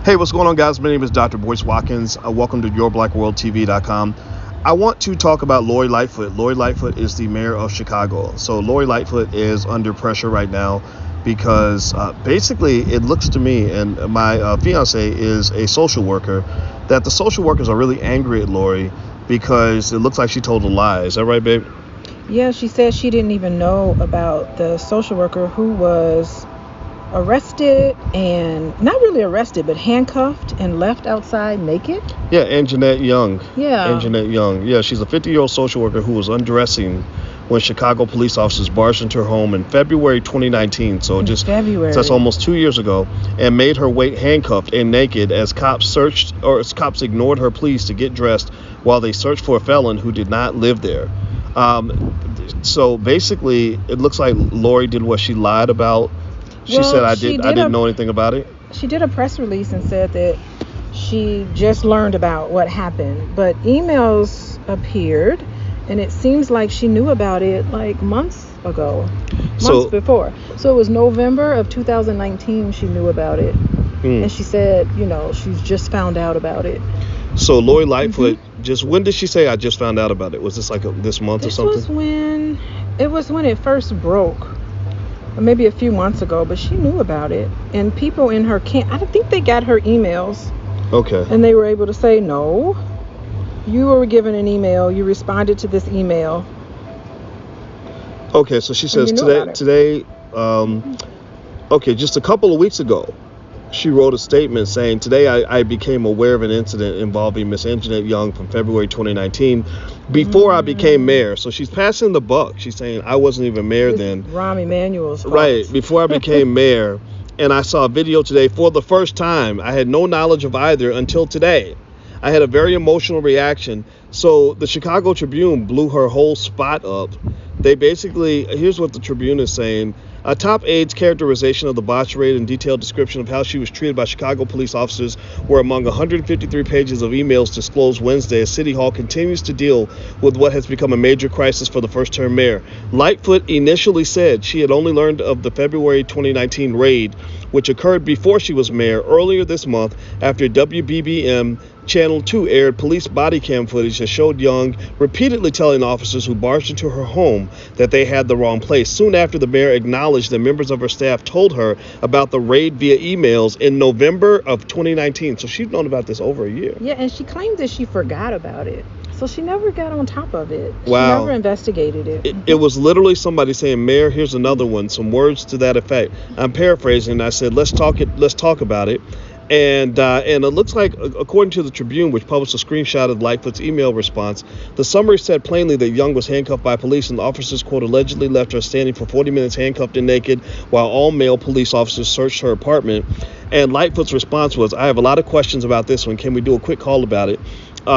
Hey, what's going on, guys? My name is Dr. Boyce Watkins. Welcome to YourBlackWorldTV.com. I want to talk about Lori Lightfoot. Lori Lightfoot is the mayor of Chicago. So Lori Lightfoot is under pressure right now because basically it looks to me, and my fiance is a social worker, that the social workers are really angry at Lori because it looks like she told a lie. Is that right, babe? Yeah, she said she didn't even know about the social worker who was arrested, and not really arrested, but handcuffed and left outside naked. Yeah, Anjanette Young. Yeah. Anjanette Young. Yeah, she's a 50-year-old social worker who was undressing when Chicago police officers barged into her home in February 2019. So that's almost 2 years ago, and made her wait handcuffed and naked as cops ignored her pleas to get dressed while they searched for a felon who did not live there. So basically, it looks like Lori did what she lied about. She said I didn't know anything about it. She did a press release and said that she just learned about what happened, but emails appeared, and it seems like she knew about it like months before. So it was November of 2019 she knew about it, and she said, she's just found out about it. So Lori Lightfoot, when did she say I just found out about it? Was this like this month or something? It was when it first broke. Maybe a few months ago, but she knew about it, and people in her camp, I think they got her emails. Okay. And they were able to say, no, you were given an email, you responded to this email. Okay, so she says today, just a couple of weeks ago, she wrote a statement saying, today I became aware of an incident involving Miss Anjanette Young from February 2019 before I became mayor. So she's passing the buck. She's saying I wasn't even mayor then. Rahm Emanuel's fault. Right, before I became mayor. And I saw a video today for the first time. I had no knowledge of either until today. I had a very emotional reaction. So the Chicago Tribune blew her whole spot up. They basically, here's what the Tribune is saying. A top aide's characterization of the botched raid and detailed description of how she was treated by Chicago police officers were among 153 pages of emails disclosed Wednesday as City Hall continues to deal with what has become a major crisis for the first-term mayor. Lightfoot initially said she had only learned of the February 2019 raid, which occurred before she was mayor, earlier this month after WBBM Channel 2 aired police body cam footage that showed Young repeatedly telling officers who barged into her home that they had the wrong place. Soon after, the mayor acknowledged that members of her staff told her about the raid via emails in November of 2019. So she'd known about this over a year. Yeah, and she claimed that she forgot about it. So she never got on top of it. Wow. She never investigated it. It was literally somebody saying, Mayor, here's another one, some words to that effect. I'm paraphrasing. I said, let's talk about it. And it looks like, according to the Tribune, which published a screenshot of Lightfoot's email response, the summary said plainly that Young was handcuffed by police, and officers, quote, allegedly left her standing for 40 minutes handcuffed and naked while all male police officers searched her apartment. And Lightfoot's response was, I have a lot of questions about this one. Can we do a quick call about it?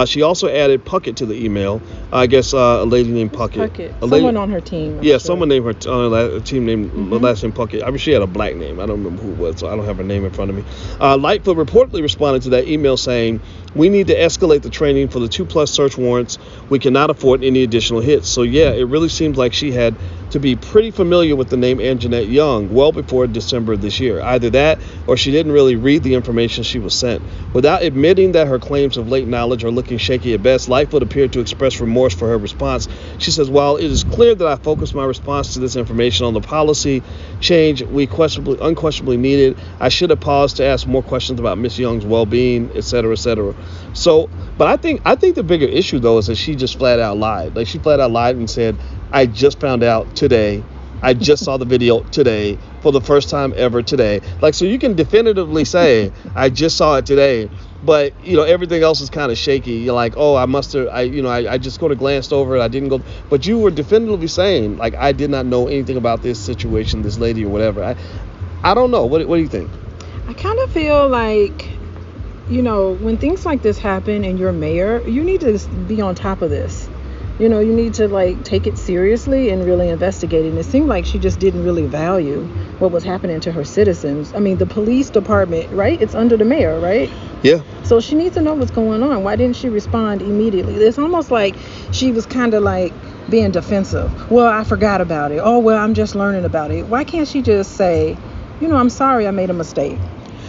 She also added Puckett to the email. I guess a lady named Puckett. Someone on her team. Someone named her team named last name Puckett. I mean, she had a black name. I don't remember who it was, so I don't have her name in front of me. Lightfoot reportedly responded to that email saying, we need to escalate the training for the 2+ search warrants. We cannot afford any additional hits. So, yeah, it really seems like she had to be pretty familiar with the name Anjanette Young well before December of this year. Either that or she didn't really read the information she was sent. Without admitting that her claims of late knowledge are looking shaky at best, Lightfoot appeared to express remorse for her response. She says, while it is clear that I focused my response to this information on the policy change we unquestionably needed, I should have paused to ask more questions about Miss Young's well-being, et cetera, et cetera. So, but I think the bigger issue, though, is that she just flat out lied. Like, she flat out lied and said, I just found out today. I just saw the video today for the first time ever today. Like, so you can definitively say, I just saw it today, but, everything else is kind of shaky. You're like, oh, I just sort of glanced over it. I didn't go. But you were definitively saying, like, I did not know anything about this situation, this lady or whatever. I don't know. What do you think? I kind of feel like, when things like this happen and you're mayor, you need to be on top of this. You need to take it seriously and really investigate it. And it seemed like she just didn't really value what was happening to her citizens. I mean, the police department, right? It's under the mayor, right? Yeah. So she needs to know what's going on. Why didn't she respond immediately? It's almost like she was kind of like being defensive. Well, I forgot about it. Oh, well, I'm just learning about it. Why can't she just say, I'm sorry, I made a mistake.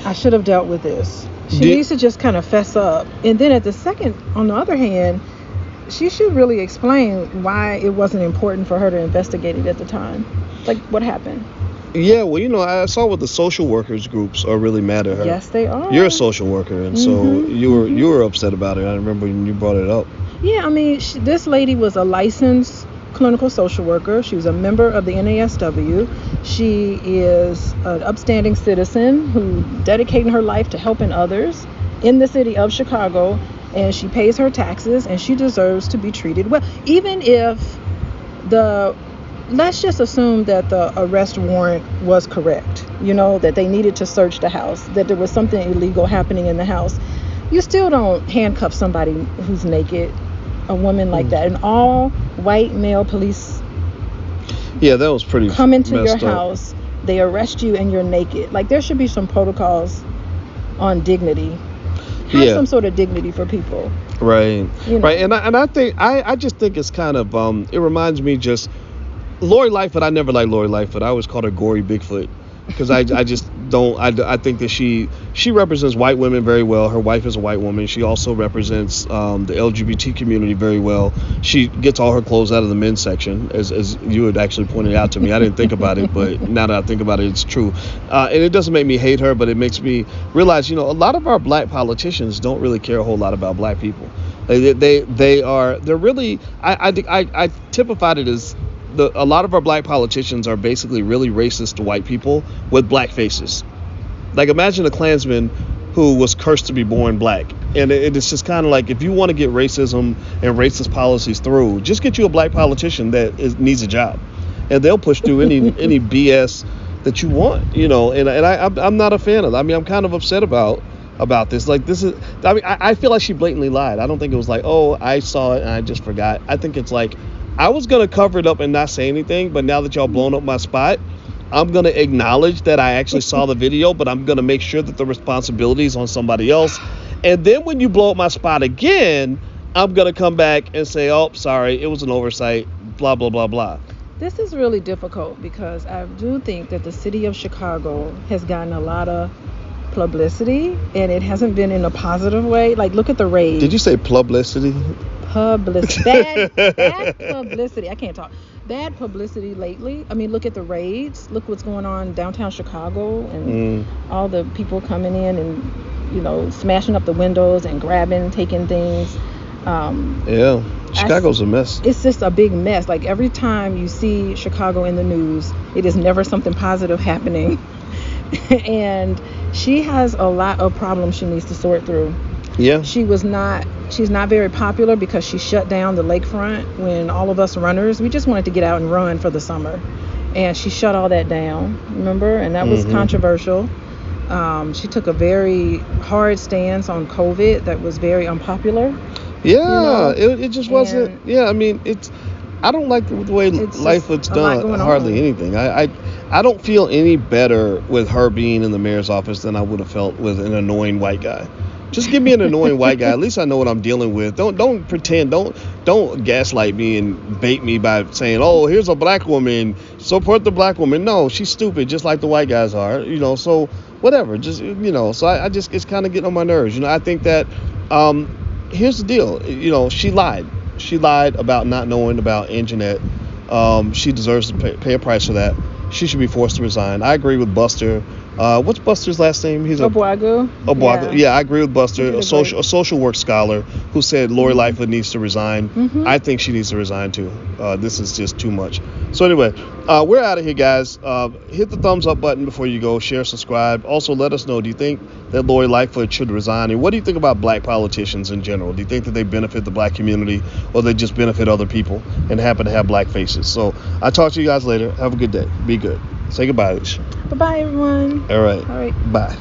I should have dealt with this. She needs to just kind of fess up. And then on the other hand, she should really explain why it wasn't important for her to investigate it at the time. Like, what happened? Yeah, well, I saw what the social workers groups are really mad at her. Yes, they are. You're a social worker, and so you were upset about it. I remember when you brought it up. Yeah, I mean, this lady was a licensed clinical social worker. She was a member of the NASW. She is an upstanding citizen who dedicated her life to helping others in the city of Chicago, and she pays her taxes, and she deserves to be treated well. Even if let's just assume that the arrest warrant was correct, that they needed to search the house, that there was something illegal happening in the house. You still don't handcuff somebody who's naked, a woman like that. And all white male police that was pretty come into your up. house, they arrest you, and you're naked. Like, there should be some protocols on dignity. Have some sort of dignity for people. Right. Right. And I think I just think it's kind of it reminds me just Lori Lightfoot. I never liked Lori Lightfoot. I always called her Gory Bigfoot because I just don't. I think that she represents white women very well. Her wife is a white woman. She also represents the LGBT community very well. She gets all her clothes out of the men's section, as you had actually pointed out to me. I didn't think about it, but now that I think about it, it's true. And it doesn't make me hate her, but it makes me realize, a lot of our black politicians don't really care a whole lot about black people. They're really. I typified it as. A lot of our black politicians are basically really racist to white people with black faces. Like, imagine a Klansman who was cursed to be born black. And it's just kind of like, if you want to get racism and racist policies through, just get you a black politician that needs a job. And they'll push through any BS that you want, And I'm not a fan of that. I mean, I'm kind of upset about this. Like, I feel like she blatantly lied. I don't think it was like, oh, I saw it and I just forgot. I think it's like, I was going to cover it up and not say anything, but now that y'all blown up my spot, I'm going to acknowledge that I actually saw the video, but I'm going to make sure that the responsibility is on somebody else. And then when you blow up my spot again, I'm going to come back and say, oh, sorry, it was an oversight, blah, blah, blah, blah. This is really difficult because I do think that the city of Chicago has gotten a lot of publicity, and it hasn't been in a positive way. Like, look at the raids. Did you say publicity? Bad publicity. I can't talk. Bad publicity lately. I mean, look at the raids. Look what's going on downtown Chicago, and all the people coming in and smashing up the windows and grabbing, taking things. Chicago's a mess. It's just a big mess. Like, every time you see Chicago in the news, it is never something positive happening. And she has a lot of problems she needs to sort through. Yeah. She's not very popular because she shut down the lakefront when all of us runners, we just wanted to get out and run for the summer. And she shut all that down, remember? And that was controversial. She took a very hard stance on COVID that was very unpopular. Yeah, it just wasn't. Yeah, I mean, I don't like the way Lightfoot's done hardly anything. I don't feel any better with her being in the mayor's office than I would have felt with an annoying white guy. Just give me an annoying white guy. At least I know what I'm dealing with. Don't pretend. Don't gaslight me and bait me by saying, oh, here's a black woman, support the black woman. No, she's stupid, just like the white guys are. So whatever. Just So I just, it's kind of getting on my nerves. I think that here's the deal. She lied. She lied about not knowing about Anjanette. She deserves to pay a price for that. She should be forced to resign. I agree with Buster. What's Buster's last name? He's Obuagu. Yeah, I agree with Buster, a social work scholar who said Lori Lightfoot needs to resign. I think she needs to resign too. This is just too much. So anyway, we're out of here, guys. Hit the thumbs up button before you go. Share, subscribe. Also, let us know, do you think that Lori Lightfoot should resign? And what do you think about black politicians in general? Do you think that they benefit the black community, or they just benefit other people and happen to have black faces? So I'll talk to you guys later. Have a good day. Be good. Say goodbye. Bye-bye, everyone. All right. Bye.